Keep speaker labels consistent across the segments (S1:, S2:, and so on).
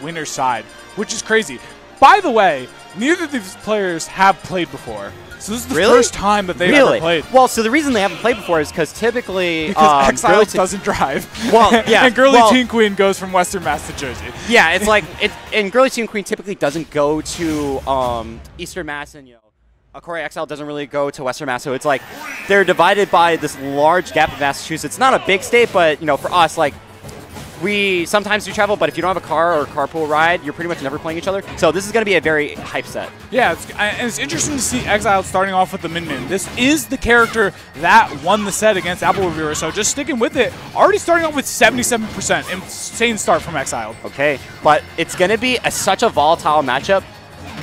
S1: winner's side, which is crazy. By the way, neither of these players have played before. So this is the first time that they've ever played.
S2: Well, so the reason they haven't played before is because typically
S1: Exciled doesn't drive.
S2: Well, yeah.
S1: And GrlyTeenQueen goes from Western Mass to Jersey.
S2: Yeah, it's like and GrlyTeenQueen typically doesn't go to Eastern Mass, and Corey Exciled doesn't really go to Western Mass. So it's like they're divided by this large gap in Massachusetts. It's not a big state, but for us, like, we sometimes do travel, but if you don't have a car or carpool ride, you're pretty much never playing each other. So this is going to be a very hype set.
S1: Yeah, and it's interesting to see Exciled starting off with the Min. This is the character that won the set against Apple Reviewer, so just sticking with it. Already starting off with 77%. Insane start from Exciled.
S2: Okay, but it's going to be such a volatile matchup.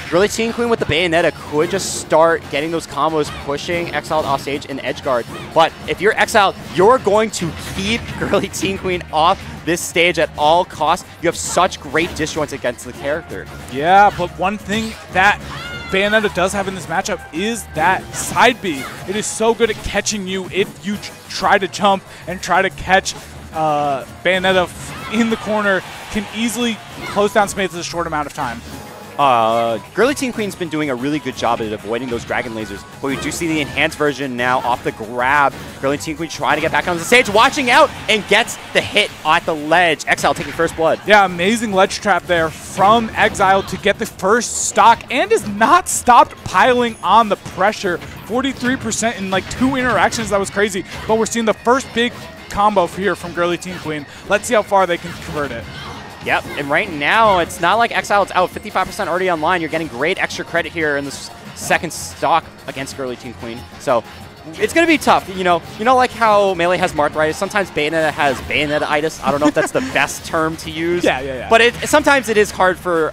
S2: GrlyTeenQueen with the Bayonetta could just start getting those combos, pushing Exciled off stage in edge guard. But if you're Exciled, you're going to keep GrlyTeenQueen off this stage at all costs. You have such great disjoints against the character.
S1: Yeah, but one thing that Bayonetta does have in this matchup is that side B. It is so good at catching you if you try to jump and try to catch Bayonetta in the corner, can easily close down space in a short amount of time.
S2: GrlyTeenQueen's been doing a really good job at avoiding those dragon lasers, but we do see the enhanced version now off the grab. GrlyTeenQueen trying to get back on the stage, watching out, and gets the hit at the ledge. Exciled taking first blood.
S1: Yeah, amazing ledge trap there from Exciled to get the first stock, and has not stopped piling on the pressure. 43% in like 2 interactions, that was crazy. But we're seeing the first big combo here from GrlyTeenQueen. Let's see how far they can convert it.
S2: Yep, and right now, it's not like Exiled's out. 55% already online. You're getting great extra credit here in this second stock against GrlyTeenQueen. So it's going to be tough. You know, like how Melee has Marthritis, sometimes Bayonetta has Bayonetta-itis. I don't know if that's the best term to use.
S1: Yeah.
S2: But sometimes it is hard for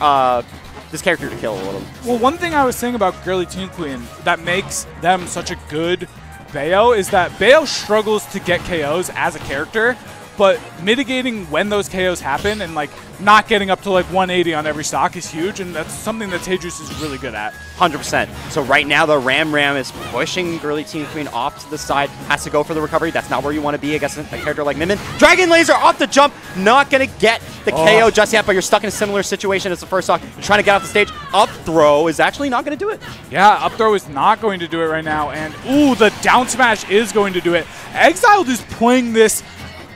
S2: this character to kill a little.
S1: Well, one thing I was saying about GrlyTeenQueen that makes them such a good Bayo is that Bayo struggles to get KOs as a character, but mitigating when those KOs happen and like not getting up to like 180 on every stock is huge, and that's something that Tejas is really good at.
S2: 100%. So right now the Ram is pushing GrlyTeenQueen off to the side, has to go for the recovery. That's not where you want to be against a character like Min. Dragon Laser off the jump, not going to get the KO just yet, but you're stuck in a similar situation as the first stock. You're trying to get off the stage. Up throw is actually not going to do it.
S1: Yeah, up throw is not going to do it right now, and ooh, the down smash is going to do it. Exciled is playing this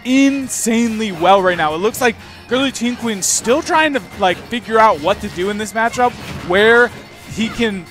S1: insanely well right now. It looks like GrlyTeenQueen's still trying to like figure out what to do in this matchup, where he can,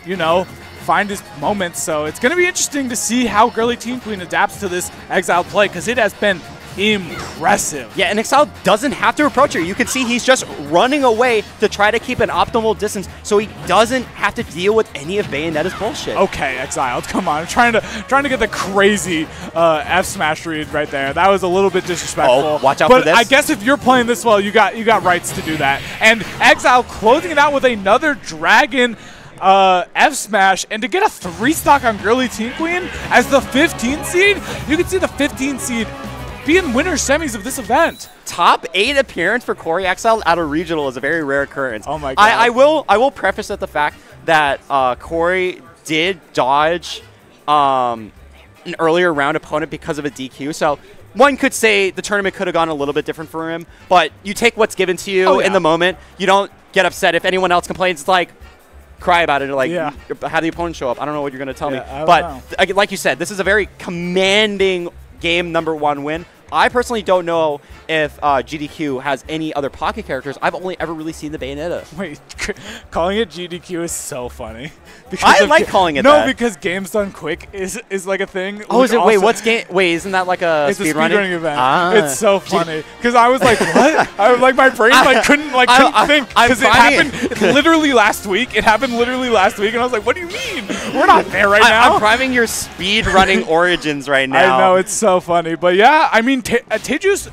S1: find his moments. So it's going to be interesting to see how GrlyTeenQueen adapts to this Exciled play, because it has been impressive.
S2: Yeah, and Exciled doesn't have to approach her. You can see he's just running away to try to keep an optimal distance so he doesn't have to deal with any of Bayonetta's bullshit.
S1: Okay, Exciled, come on. I'm trying to get the crazy F smash read right there. That was a little bit disrespectful.
S2: Oh, watch out for this.
S1: But I guess if you're playing this well, you got rights to do that. And Exciled closing it out with another Dragon F smash, and to get a 3-stock on GrlyTeenQueen as the 15 seed, you can see the 15 seed being winner semis of this event.
S2: Top 8 appearance for Corey Exciled out of regional is a very rare occurrence.
S1: Oh my god!
S2: I will preface with the fact that Corey did dodge an earlier round opponent because of a DQ. So one could say the tournament could have gone a little bit different for him. But you take what's given to you in the moment. You don't get upset if anyone else complains. It's like, cry about it, or like have the opponent show up. I don't know what you're going to tell me. But like you said, this is a very commanding game #1 win. I personally don't know if GDQ has any other pocket characters. I've only ever really seen the Bayonetta.
S1: Wait, calling it GDQ is so funny.
S2: I like calling it that.
S1: No, because Games Done Quick is like a thing.
S2: Oh, is it? Wait, what's game? Wait, isn't that like a
S1: It's a speedrunning event.
S2: Ah.
S1: It's so funny because I was like, what? I was like, my brain couldn't think because it happened literally last week. It happened literally last week, and I was like, what do you mean? We're not there right now.
S2: I'm priming your speedrunning origins right now.
S1: I know, it's so funny, but yeah, I mean, Tejas,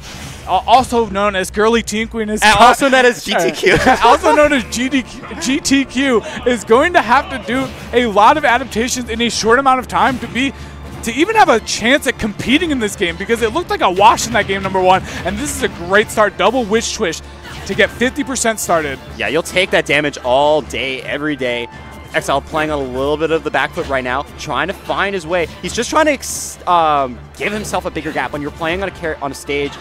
S1: also known as GrlyTeenQueen, is
S2: also known as GTQ.
S1: Also known as GTQ, is going to have to do a lot of adaptations in a short amount of time to even have a chance at competing in this game, because it looked like a wash in that game #1, and this is a great start. Double Witch Twish to get 50% started.
S2: Yeah, you'll take that damage all day, every day. Exciled playing on a little bit of the back foot right now, trying to find his way. He's just trying to give himself a bigger gap. When you're playing on a stage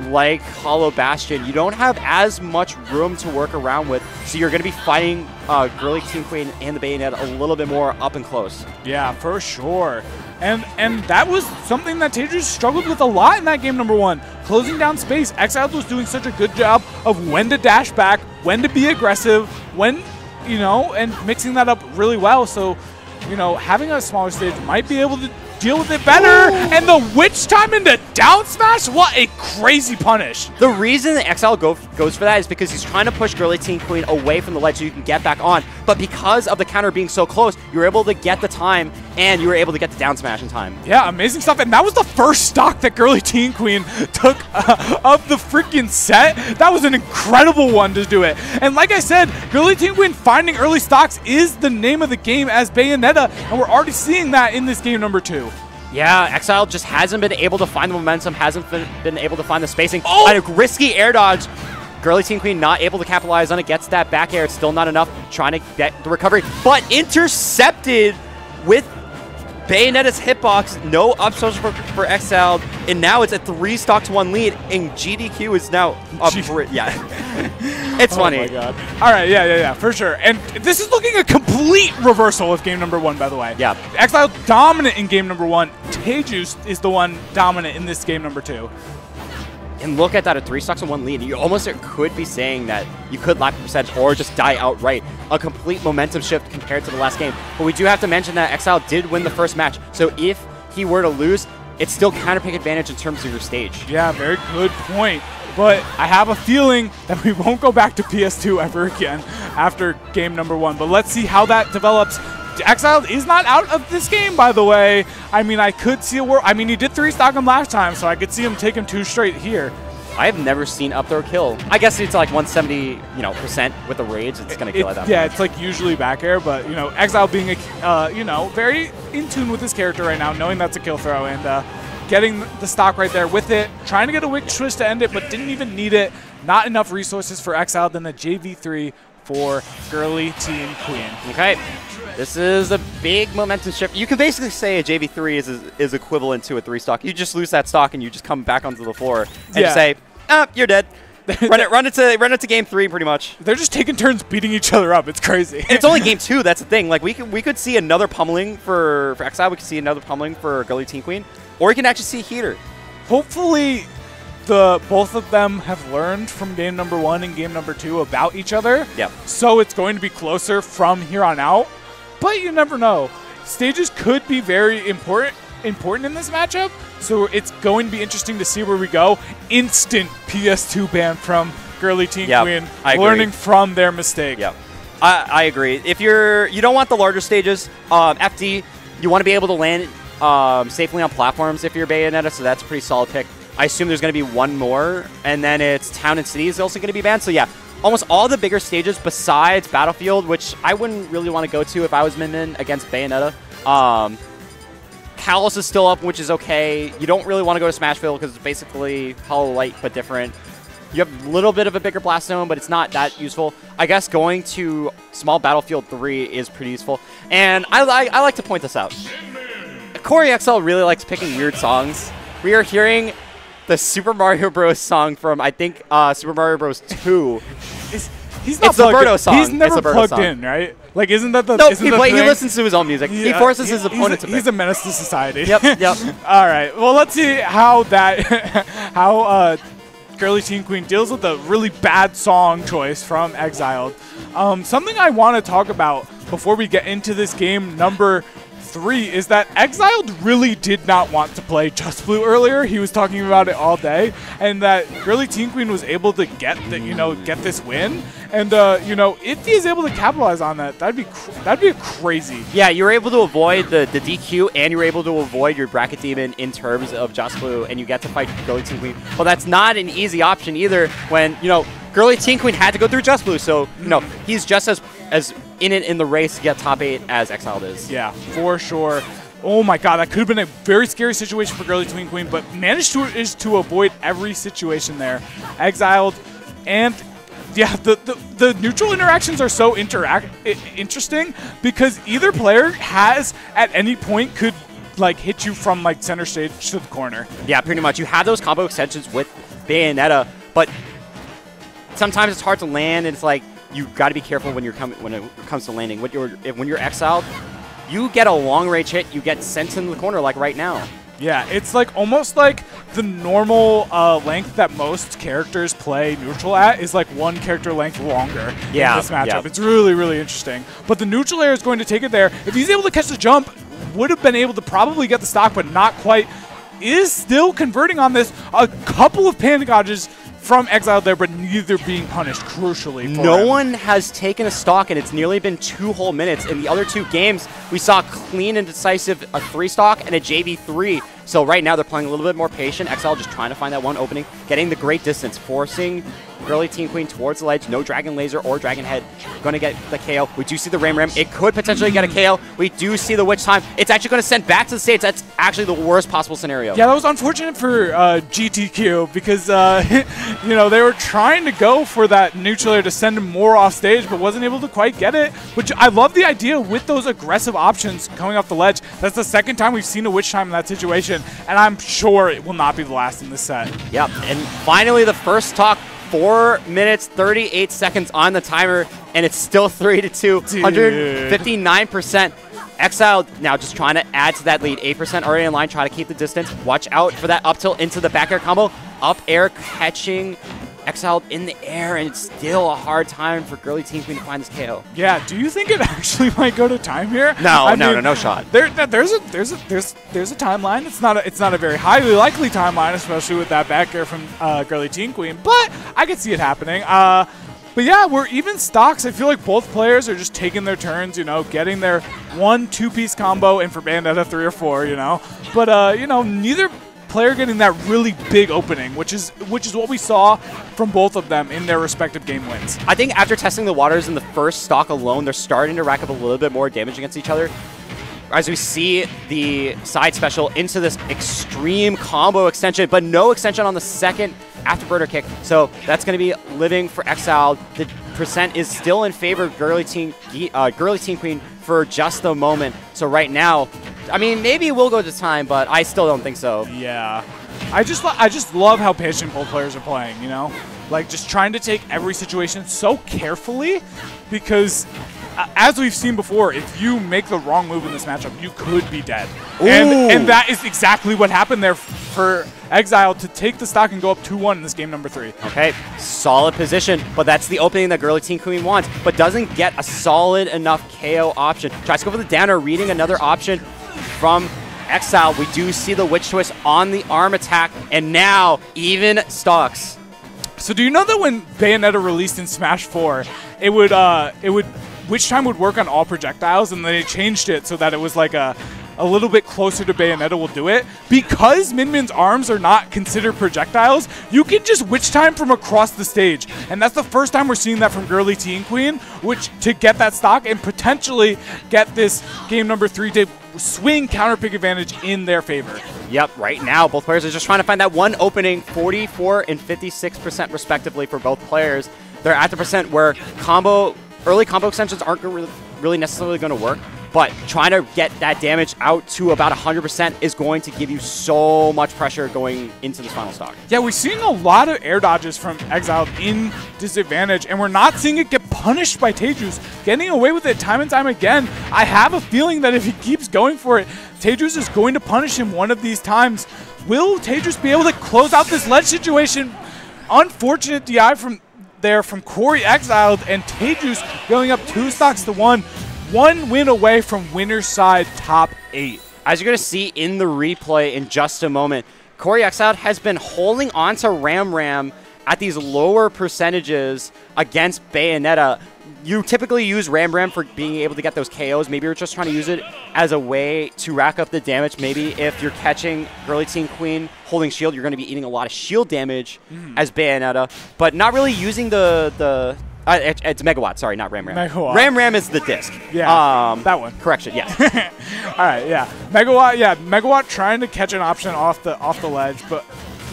S2: like Hollow Bastion, you don't have as much room to work around with, so you're going to be fighting GrlyTeenQueen and the Bayonetta a little bit more up and close.
S1: Yeah, for sure. And that was something that Tejas struggled with a lot in that game number 1. Closing down space. Exciled was doing such a good job of when to dash back, when to be aggressive, when, you know, and mixing that up really well. So, you know, having a smaller stage might be able to deal with it better. Ooh. And the witch time into down smash, what a crazy punish.
S2: The reason that Exciled goes for that is because he's trying to push GrlyTeenQueen away from the ledge so you can get back on. But because of the counter being so close, you were able to get the time and you were able to get the down smash in time.
S1: Yeah, amazing stuff. And that was the first stock that GrlyTeenQueen took of the freaking set. That was an incredible one to do it. And like I said, GrlyTeenQueen finding early stocks is the name of the game as Bayonetta, and we're already seeing that in this game number 2.
S2: Yeah, Exciled just hasn't been able to find the momentum, hasn't been able to find the spacing. Oh! And a risky air dodge. GrlyTeenQueen not able to capitalize on it, gets that back air. It's still not enough, trying to get the recovery, but intercepted with Bayonetta's hitbox. No up social for Exciled, and now it's a 3-stock to 1 lead, and GDQ is now up for it. Yeah. It's funny.
S1: Oh my god. All right, yeah, for sure. And this is looking a complete reversal of game number 1, by the way.
S2: Yeah.
S1: Exciled dominant in game number 1. Tejas is the one dominant in this game number 2.
S2: And look at that, a 3-stocks to 1 lead. You almost could be saying that you could lack percentage or just die outright. A complete momentum shift compared to the last game. But we do have to mention that Exciled did win the first match. So if he were to lose, it's still counterpick advantage in terms of your stage.
S1: Yeah, very good point. But I have a feeling that we won't go back to PS2 ever again after game number 1. But let's see how that develops. Exciled is not out of this game, by the way. I mean, I could see a world. I mean, he did 3-stock him last time, so I could see him take him 2 straight here.
S2: I have never seen up throw kill. I guess it's like 170, percent with the rage. It's gonna kill at that.
S1: Yeah,
S2: point.
S1: It's like usually back air, but Exciled being a, very in tune with his character right now, knowing that's a kill throw and getting the stock right there with it, trying to get a witch twist to end it, but didn't even need it. Not enough resources for Exciled, then the JV3 for GrlyTeenQueen.
S2: Okay. This is a big momentum shift. You can basically say a JV3 is equivalent to a 3-stock. You just lose that stock and you just come back onto the floor and just say, you're dead. run into game 3 pretty much.
S1: They're just taking turns beating each other up. It's crazy.
S2: And it's only game 2. That's the thing. Like we could see another pummeling for Exciled. We could see another pummeling for GrlyTeenQueen, or we can actually see a heater.
S1: Hopefully, both of them have learned from game number 1 and game number 2 about each other.
S2: Yep.
S1: So it's going to be closer from here on out. But you never know. Stages could be very important in this matchup, so it's going to be interesting to see where we go. Instant PS2 ban from GrlyTeenQueen, learning from their mistake.
S2: Yeah, I agree. If you don't want the larger stages, FD, you want to be able to land safely on platforms if you're Bayonetta, so that's a pretty solid pick. I assume there's going to be one more, and then it's Town and City is also going to be banned, so yeah. Almost all the bigger stages besides Battlefield, which I wouldn't really want to go to if I was Min against Bayonetta. Kalos is still up, which is okay. You don't really want to go to Smashville because it's basically Hollow Light but different. You have a little bit of a bigger blast zone, but it's not that useful. I guess going to small Battlefield 3 is pretty useful. And I like to point this out. Corey XL really likes picking weird songs. We are hearing the Super Mario Bros. Song from, I think, Super Mario Bros. 2.
S1: He's not
S2: it's the Birdo song.
S1: He's never plugged
S2: song.
S1: In, right? Like, isn't that the?
S2: No,
S1: isn't
S2: he
S1: thing?
S2: listens to his own music. He forces his opponent to pick.
S1: He's a menace to society.
S2: Yep.
S1: All right. Well, let's see how GrlyTeenQueen deals with a really bad song choice from Exciled. Something I want to talk about before we get into this game number 3 is that Exciled really did not want to play Just Blue earlier. He was talking about it all day, and that GrlyTeenQueen was able to get this win. And if he's able to capitalize on that, that'd be crazy.
S2: Yeah, you were able to avoid the DQ, and you were able to avoid your bracket demon in terms of Just Blue, and you get to fight GrlyTeenQueen. Well, that's not an easy option either. When GrlyTeenQueen had to go through Just Blue, so he's just as in it in the race to get top 8 as Exciled is.
S1: Yeah, for sure. Oh my god, that could have been a very scary situation for GrlyTeenQueen, but managed to avoid every situation there. Exciled, and yeah, the neutral interactions are so interesting because either player has at any point could hit you from center stage to the corner.
S2: Yeah, pretty much. You have those combo extensions with Bayonetta, but sometimes it's hard to land, and it's like you got to be careful when it comes to landing. When you're exiled, you get a long range hit, you get sent in the corner like right now.
S1: Yeah, it's like almost like the normal length that most characters play neutral at is like one character length longer in this matchup.
S2: Yeah.
S1: It's really, really interesting. But the neutral air is going to take it there. If he's able to catch the jump, would have been able to probably get the stock, but not quite. Is still converting on this. A couple of panic dodges from Exciled there, but neither being punished, crucially.
S2: No one has taken a stock, and it's nearly been 2 whole minutes. In the other 2 games, we saw clean and decisive a 3 stock and a JV3. So right now, they're playing a little bit more patient. Exciled just trying to find that one opening, getting the great distance, forcing GrlyTeenQueen towards the ledge. No Dragon Laser or Dragon Head. Going to get the KO. We do see the Ram Ram. It could potentially get a KO. We do see the Witch Time. It's actually going to send back to the stage. That's actually the worst possible scenario.
S1: Yeah, that was unfortunate for GTQ because, you know, they were trying to go for that neutral air to send him more off stage, but wasn't able to quite get it. Which I love the idea with those aggressive options coming off the ledge. That's the second time we've seen a Witch Time in that situation, and I'm sure it will not be the last in this set.
S2: Yep, and finally the first stock. 4 minutes, 38 seconds on the timer, and it's still 3-2, 159%. Exciled now just trying to add to that lead. 8% already in line, try to keep the distance. Watch out for that up tilt into the back air combo. Up air catching Exciled in the air, and it's still a hard time for GrlyTeenQueen to find this KO.
S1: Yeah, do you think it actually might go to time here?
S2: No, no shot.
S1: There's a timeline. It's not a very highly likely timeline, especially with that back air from GrlyTeenQueen, but I could see it happening. But yeah, we're even stocks. I feel like both players are just taking their turns, you know, getting their 1-2-piece combo, and for Bayonetta 3 or 4, you know. But you know, neither player getting that really big opening, which is what we saw from both of them in their respective game wins.
S2: I think after testing the waters in the first stock alone, they're starting to rack up a little bit more damage against each other. As we see the side special into this extreme combo extension, but no extension on the second afterburner kick. So that's going to be living for Exciled. The percent is still in favor of GrlyTeenQueen for just a moment. So right now, I mean, maybe we'll go to time, but I still don't think so.
S1: Yeah. I just love how patient both players are playing, you know? Like, just trying to take every situation so carefully, because as we've seen before, if you make the wrong move in this matchup, you could be dead. And that is exactly what happened there for Exciled to take the stock and go up 2-1 in this game number 3.
S2: Okay, solid position, but that's the opening that GrlyTeenQueen wants, but doesn't get a solid enough KO option. Tries to go for the downer, reading another option from Exciled. We do see the Witch Twist on the arm attack, and now even stocks.
S1: So do you know that when Bayonetta released in Smash 4, it would Witch Time would work on all projectiles, and then they changed it so that it was like a little bit closer to Bayonetta will do it. Because Min Min's arms are not considered projectiles, you can just Witch Time from across the stage. And that's the first time we're seeing that from GrlyTeenQueen, which to get that stock and potentially get this game number 3 to swing counter pick advantage in their favor.
S2: Yep, right now both players are just trying to find that one opening, 44 and 56% respectively for both players. They're at the percent where early combo extensions aren't really necessarily going to work, but trying to get that damage out to about 100% is going to give you so much pressure going into this final stock.
S1: Yeah, we're seeing a lot of air dodges from Exciled in disadvantage, and we're not seeing it get punished by Teju's, getting away with it time and time again. I have a feeling that if he keeps going for it, Teju's is going to punish him one of these times. Will Teju's be able to close out this ledge situation? Unfortunate DI from Corey Exciled, and Teju's going up 2 stocks to 1. 1 win away from winner's side top 8.
S2: As you're going to see in the replay in just a moment, Corey Exciled has been holding on to Ram at these lower percentages against Bayonetta. You typically use Ram for being able to get those KOs. Maybe you're just trying to use it as a way to rack up the damage. Maybe if you're catching GrlyTeenQueen holding shield, you're going to be eating a lot of shield damage as Bayonetta, but not really using it's Megawatt, sorry, not Ram.
S1: Megawatt.
S2: Ram is the disc.
S1: Yeah, that one.
S2: Correction, yes.
S1: All right, yeah. Megawatt trying to catch an option off the ledge, but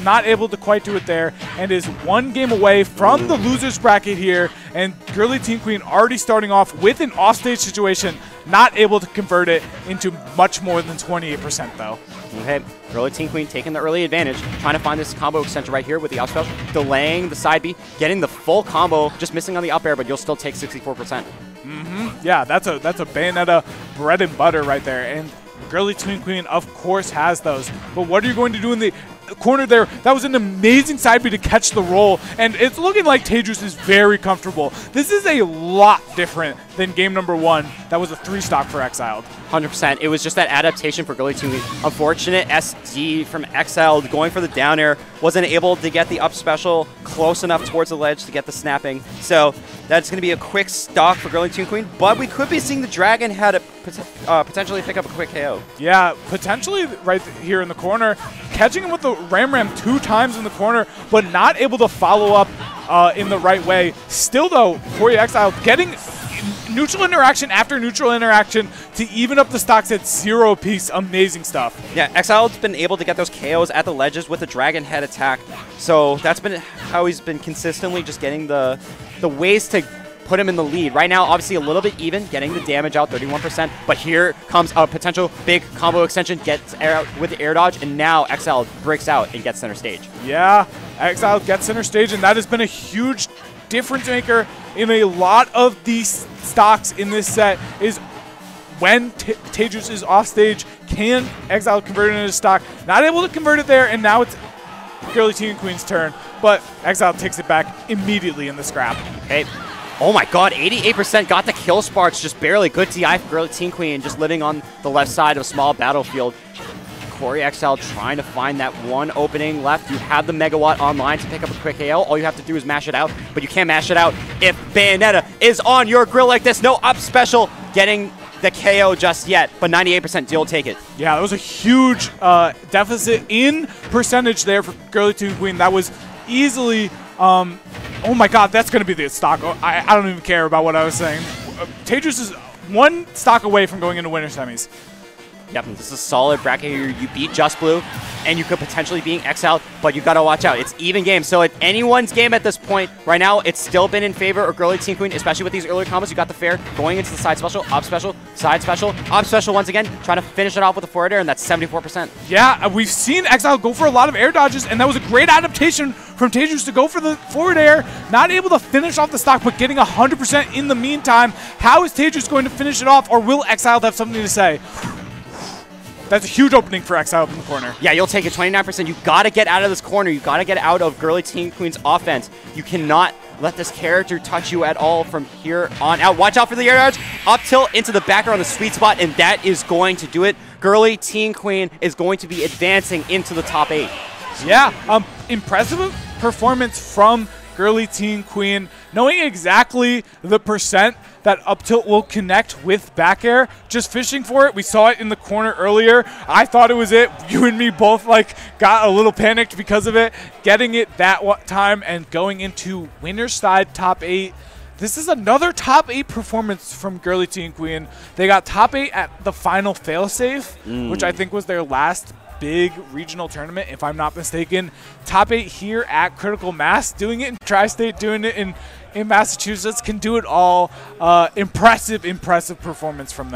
S1: not able to quite do it there, and is 1 game away from the loser's bracket here, and GrlyTeenQueen already starting off with an offstage situation. not able to convert it into much more than 28% though.
S2: Okay, GrlyTeenQueen taking the early advantage, trying to find this combo extension right here with the up special, delaying the side B, getting the full combo, just missing on the up air, but you'll still take 64%.
S1: Yeah, that's a Bayonetta bread and butter right there, and GrlyTeenQueen of course has those. But what are you going to do in the corner there? That was an amazing side B to catch the roll, and it's looking like Tejas is very comfortable. This is a lot different than game number 1. That was a 3-stock for Exciled.
S2: 100%. It was just that adaptation for GrlyTeenQueen. Unfortunate SD from Exciled going for the down air. Wasn't able to get the up special close enough towards the ledge to get the snapping. So that's going to be a quick stock for GrlyTeenQueen, but we could be seeing the Dragon Head potentially pick up a quick KO.
S1: Yeah, potentially right here in the corner. Catching him with the Ram 2 times in the corner, but not able to follow up in the right way. Still though, Corey Exciled getting neutral interaction after neutral interaction to even up the stocks at 0 apiece. Amazing stuff.
S2: Yeah, Exiled's been able to get those KOs at the ledges with the Dragon Head attack. So that's been how he's been consistently just getting the ways to put him in the lead. Right now, obviously a little bit even, getting the damage out, 31%. But here comes a potential big combo extension, gets air out with the air dodge, and now Exciled breaks out and gets center stage.
S1: Yeah, Exciled gets center stage, and that has been a huge difference maker in a lot of these stocks in this set. Is when Tejas is off stage, can Exciled convert it into stock? Not able to convert it there, and now it's GrlyTeenQueen's turn, but Exciled takes it back immediately in the scrap.
S2: Okay. Oh my god, 88% got the kill sparks, just barely. Good DI for GrlyTeenQueen, just living on the left side of a small battlefield. Corey Exciled trying to find that one opening left. You have the Megawatt online to pick up a quick KO. All you have to do is mash it out, but you can't mash it out if Bayonetta is on your grill like this. No up special getting the KO just yet, but 98% you'll take it.
S1: Yeah, that was a huge deficit in percentage there for GrlyTeenQueen. That was easily, oh my god, that's going to be the stock. Oh, I don't even care about what I was saying. Tejas is 1 stock away from going into winter semis.
S2: Yep, this is a solid bracket here. You beat Just Blue, and you could potentially being Exciled, but you got to watch out. It's even game, so it's anyone's game at this point. Right now, it's still been in favor of GrlyTeenQueen, especially with these earlier combos. You got the fair going into the side special, up special, side special, up special once again, trying to finish it off with a forward air, and that's 74%.
S1: Yeah, we've seen Exciled go for a lot of air dodges, and that was a great adaptation from Tejas to go for the forward air. Not able to finish off the stock, but getting 100% in the meantime. How is Tejas going to finish it off, or will Exciled have something to say? That's a huge opening for Exciled in the corner.
S2: Yeah, you'll take it 29%. You got to get out of this corner. You got to get out of GrlyTeenQueen's offense. You cannot let this character touch you at all from here on out. Watch out for the air dodge. Up tilt into the backer on the sweet spot, and that is going to do it. GrlyTeenQueen is going to be advancing into the top 8.
S1: Yeah, impressive performance from GrlyTeenQueen, knowing exactly the percent that up tilt will connect with back air, just fishing for it. We saw it in the corner earlier. I thought it was it. You and me both got a little panicked because of it. Getting it that time and going into winner's side top 8. This is another top 8 performance from GrlyTeenQueen. They got top 8 at the final failsafe, which I think was their last big regional tournament, if I'm not mistaken. Top 8 here at Critical Mass, doing it in Tri-State, doing it in Massachusetts, can do it all. Impressive performance from them.